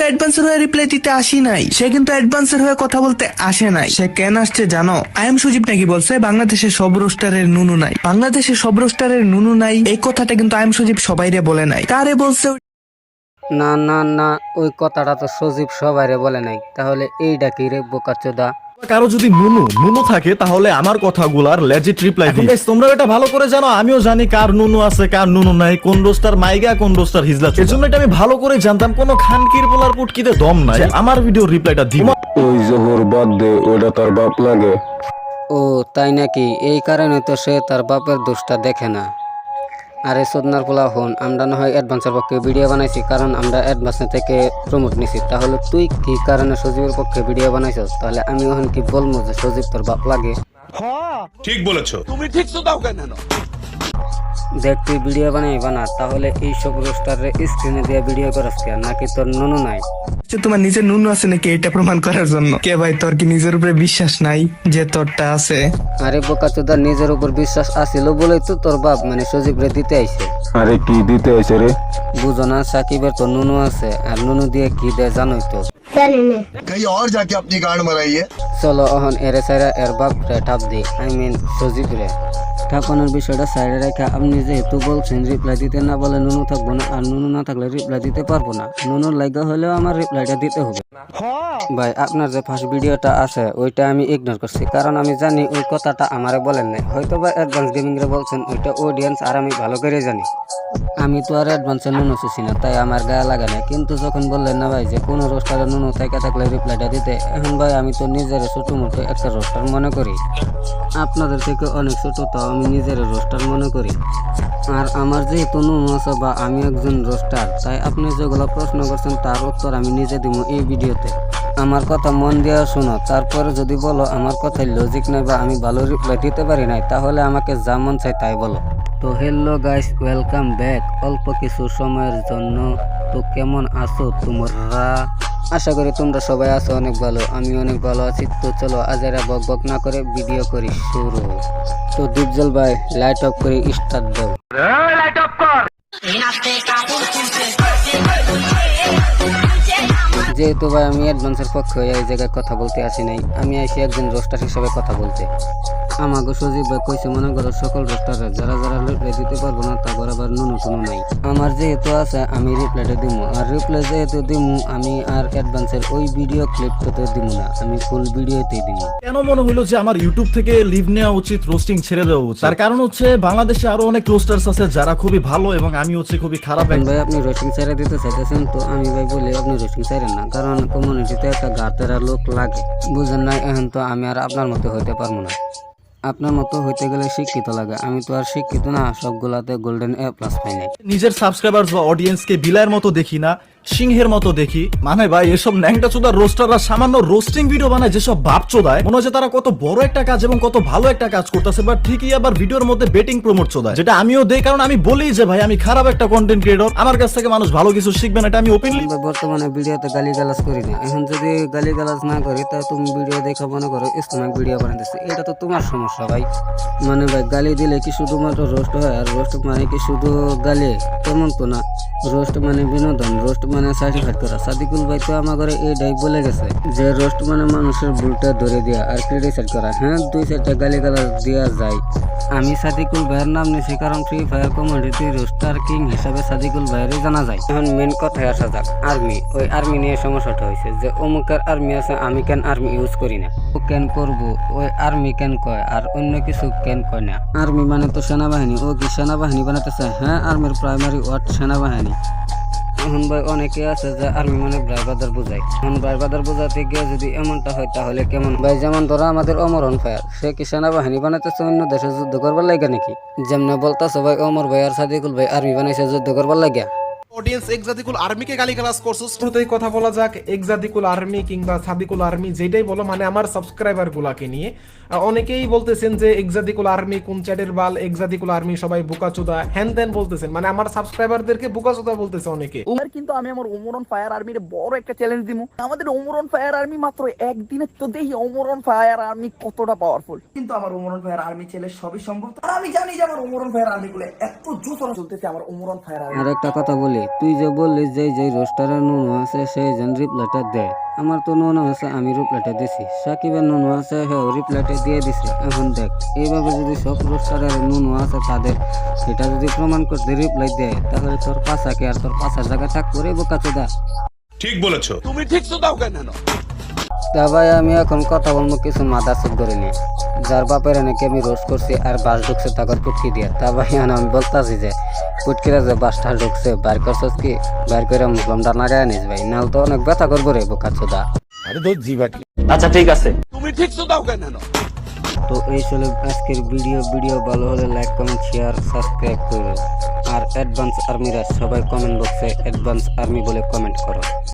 অ্যাডভান্সের হয়ে রিপ্লাই দিতে আসি নাই, সে কিন্তু অ্যাডভান্সের হয়ে কথা বলতে আসে নাই। সে কেন আসছে জানো? আই এম সুজিব নাকি বলছে বাংলাদেশের সব রোস্টারের নুনু নাই, বাংলাদেশের সব রোস্টারের নুনু নাই। এই কথাটা কিন্তু আই এম সুজিব সবাইরে বলে নাই, কারে বলছে? না না না, ওই কথাটা তো সজীব সবাইরে বলে নাই। তাহলে এইটা কি রে বোকাচোদা? কারো যদি নুনু নুনু থাকে তাহলে আমার কথাগুলার লেজিট রিপ্লাই দিই। তোমরা এটা ভালো করে জানো, আমিও জানি কার নুনু আছে কার নুনু নাই, কোন রোস্টার মাইগা কোন রোস্টার হিজলা। এজন্য এটা আমি ভালো করে জানতাম, কোন খানকির পোলার পুটকিতে দম নাই আমার ভিডিও রিপ্লাইটা দিব। ওই জোহর বাদ দে, ওটা তার বাপ লাগে। ও তাই নাকি? এই কারণে তো সে তার বাপের দোষটা দেখে না। আরে সদনার পোলা হন, আমরা না হয় অ্যাডভান্সের পক্ষে ভিডিও বানাইছি কারণ আমরা অ্যাডভান্স থেকে প্রমোট নিছি। তাহলে তুই কি কারণে সজীবের পক্ষে ভিডিও বানাইছস? তাহলে আমি এখন কি বলবো যে সজীব তোর বাপ লাগে? ঠিক বলেছো। দেখ তুই ভিডিও বানা, তাহলে এইসব রোস্টারে স্ক্রিনে দিয়ে ভিডিও করাস কেন? নাকি তোর নুনু নাই? তোমার নিজের নুনু আছে নাকি এটা প্রমাণ করার জন্য? কে ভাই, তোর কি নিজের উপরে বিশ্বাস নাই যে তোরটা আছে? আরে বোকাচোদা, নিজের উপর বিশ্বাস আছিল বলেই তো তোর বাপ মানে সজীব রে দিতে আইছে। আরে কি দিতে আইছে রে? বুঝো না, সাকিবের তো নুনু আছে, আর নুনু দিয়ে কি দেয় জানোই তো। कहीं और जाके अपनी गांड मराइए। চলো অহন এরে সাইরা এর বাপ রে ঠাপ দি, আই মিন সজীব রে। ঠাপানোর বিষয়টা সাইডে রেখে আপনি যেহেতু বলছেন রিপ্লাই দিতে না বলে নুনু থাকবো না, আর নুনু না থাকলে রিপ্লাই দিতে পারবো না। নুনুর লাগা হলেও আমার রিপ্লাইটা দিতে হবে। ভাই আপনার যে ফার্স্ট ভিডিওটা আছে ওইটা আমি ইগনোর করছি, কারণ আমি জানি ওই কথাটা আমারে বলেন নাই। হয়তো বা অ্যাডভান্স গেমিং রে বলছেন, ওইটা অডিয়েন্স আর আমি ভালো করে জানি। আমি তো আর অ্যাডভান্সে নুনু চুছি না, তাই আমার গায়ে লাগে না। কিন্তু যখন বললেন না ভাই যে কোনো রোস্টারে নুনু থেকে থাকলে রিপ্লাইটা দিতে, এখন ভাই আমি তো নিজের ছোটো মোটো একটা রোস্টার মনে করি। আপনাদের থেকে অনেক ছোটো, তাও আমি নিজের রোস্টার মনে করি। আর আমার যেহেতু নুনু আছে বা আমি একজন রোস্টার, তাই আপনি যেগুলো প্রশ্ন করছেন তার উত্তর আমি নিজে দিব এই ভিডিওতে। আমার কথা মন দিয়ে শোনো, তারপরে যদি বলো আমার কথায় লজিক নাই বা আমি ভালো রিপ্লাই দিতে পারি নাই, তাহলে আমাকে যা মন চাই তাই বলো। তো হ্যালো গাইস, ওয়েলকাম ব্যাক অল্প কিছু সময়ের জন্য। তো কেমন আছো তোমরা? আশা করি তোমরা সবাই আছো অনেক ভালো, আমি অনেক ভালো আছি। তো চলো আজ এরা বক বক না করে ভিডিও করি শুরু। তো দীপজল ভাই লাইট অফ করে স্টার্ট দাও। যেহেতু ভাই আমি অ্যাডভান্সের পক্ষে এই জায়গায় কথা বলতে আসি নাই, আমি আসি একজন রোস্টার হিসেবে কথা বলতে। আমাকে সজীব ভাই কইছে মনে করো সকল রোস্টারে যারা যারা রিপ্লাই দিতে পারবো না তারপর আবার নুনু টুনু নাই। আমার যেহেতু আছে আমি রিপ্লাইটা দিব, আর রিপ্লাই যেহেতু দিব আমি আর অ্যাডভান্সের ওই ভিডিও ক্লিপটাতে দিব না, আমি ফুল ভিডিওতেই দিব। কেন মনে হলো যে আমার ইউটিউব থেকে লিভ নেওয়া উচিত, রোস্টিং ছেড়ে দেওয়া উচিত? তার কারণ হচ্ছে বাংলাদেশে আরো অনেক রোস্টার্স আছে যারা খুবই ভালো এবং আমি হচ্ছে খুবই খারাপ। ভাই আপনি রোস্টিং ছেড়ে দিতে চাইতেছেন, তো আমি ভাই বলি আপনি রোস্টিং ছেড়েন না, কারণ কমিউনিটিতে একটা গাতেরা লোক লাগে, বুঝেন না? এখন তো আমি আর আপনার মতো হইতে পারবো না। আপনার মতো হইতে গেলে শিক্ষিত লাগে, আমি তো আর শিক্ষিত না, সবগুলাতে গোল্ডেন এ প্লাস পাই নাই। নিজের সাবস্ক্রাইবার বা অডিয়েন্সকে বিলায়ের মতো দেখি না, সিংহের মতো দেখি। মানে ভাই এসব ন্যাংটা চোদার রোস্টাররা সামান্য রোস্টিং ভিডিও বানায়, যেসব বাপ চোদায় মনে হচ্ছে তারা কত বড় একটা কাজ এবং কত ভালো একটা কাজ করতেছে, বাট ঠিকই আবার ভিডিওর মধ্যে বেটিং প্রমোট চোদায়, যেটা আমিও দেই। কারণ আমি বলি যে ভাই আমি খারাপ একটা কন্টেন্ট ক্রিয়েটর, আমার কাছ থেকে মানুষ ভালো কিছু শিখবে না, এটা আমি ওপেনলি। বর্তমানে ভিডিওতে গালিগালাজ করি না, এখন যদি গালিগালাজ না করি তা তুমি ভিডিও দেখে মনে করো ইসলামিক ভিডিও বানাতেছে, এটা তো তোমার সমস্যা ভাই। মানে ভাই গালি দিলে কি শুধুমাত্র রোস্ট হয়? আর রোস্ট মানে কি শুধু গালি? তেমন তো না। রোস্ট মানে বিনোদন, রোস্ট মানে সার্টিফাইড করা। সাদিকুল ভাই তো আমার ঘরে এইটাই বলে গেছে যে রোস্ট মানে মানুষের ভুলটা ধরে দেওয়া আর ক্রিটিসাইড করা। হ্যাঁ, 2-4টা গালিগালাজ দেওয়া যায়। আমি সাদিকুল ভাইয়ের নাম নিয়েছি কারণ Free Fire community roster king হিসাবে সাদিকুল ভাইয়েরই জানা যায়। এখন মেন কথায় আসা যাক, আর্মি। ওই আর্মি নিয়ে সমস্যাটা হয়েছে যে অমুকের আর্মি আছে, আমি কেন আর্মি ইউজ করি না? ও কেন করবো? ওই আর্মি কেন কয় আর অন্য কিছু কেন কয় না? আর্মি মানে তো সেনাবাহিনী, ও কি সেনাবাহিনী বানাতেছে? হ্যাঁ, আর্মির প্রাইমারি ওয়ার্ড সেনাবাহিনী। এখন ভাই অনেকে আছে যে আর্মি মানে ব্রাইবাদার বোঝায়। এখন ব্রাইবাদার বোঝাতে গিয়ে যদি এমনটা হয় তাহলে কেমন? ভাই যেমন ধরো আমাদের অমর অন ফায়ার, সে কি সেনাবাহিনী বানাইতেছে অন্য দেশে যুদ্ধ করবার লাগে নাকি? যেমন বলতেছে ভাই অমর ভাই আর সাদিকুল ভাই আর্মি বানাইছে যুদ্ধ করবার লাগে। অডিয়েন্স এক্সাদিকুল আর্মিকে গালিগালাজ করছস। শুরুতেই কথা বলা যাক এক্সাদিকুল আর্মি কিংবা সাদিকুল আর্মি যেটাই বলো, মানে আমার সাবস্ক্রাইবার গুলাকে নিয়ে অনেকেই বলতেছেন যে এক্সাদিকুল আর্মি কোন চ্যাটের বাল, এক্সাদিকুল আর্মি সবাই বোকাচোদা হ্যান ত্যান বলতেছেন, মানে আমার সাবস্ক্রাইবারদেরকে বোকাচোদা বলতেছে অনেকে। কিন্তু আমি আমার ওমরন ফায়ার আর্মির বড় একটা চ্যালেঞ্জ দিব। আমাদের ওমরন ফায়ার আর্মি মাত্র একদিনে তো দেখি ওমরন ফায়ার আর্মি কতটা পাওয়ারফুল। কিন্তু আমার ওমরন ফায়ার আর্মি ছেলে সবই সম্ভব, আর আমি জানি যে আমার ওমরন ফায়ার আর্মি গুলো এত জোস চলতেছে। আমার ওমরন ফায়ার আর্মি আর একটা কথা বলি, তুই যে বললি যে যে রোস্টারের নুনু আছে সেই যেন রিপ্লাইটা দে। আমার তো নুনু আছে, আমি রিপ্লাইটা দিছি। সাকিবের নুনু আছে, হ্যাঁ রিপ্লাইটা দিয়ে দিছে। এখন দেখ, এইভাবে যদি সব রোস্টারের নুনু আছে তাদের সেটা যদি প্রমাণ করতে রিপ্লাই দেয়, তাহলে তোর পাশাকে আর তোর পাশার জায়গায় থাক করে বোকাচোদা। ঠিক বলেছো। তা ভাই আমি এখন কথা বলবো কিছু মাথা চুপ করে নিয়ে। যার বাপের নাকি আমি রোজ করছি আর বাস ঢুকছে তাকে পুটকি দিয়ে। তা ভাই আমি বলতাছি যে পুটকিরা যে বাসটা ঢুকছে বাইর করছস কি, বাইর করে মুসলামটা লাগাই নিস ভাই, নাহলে তো অনেক ব্যথা করবো রে বোকাচোদা। তো এই ছিল আজকের ভিডিও ভালো হলে লাইক কমেন্ট শেয়ার সাবস্ক্রাইব করো। আর অ্যাডভান্স আর্মিরা সবাই কমেন্ট বক্সে অ্যাডভান্স আর্মি বলে কমেন্ট করো।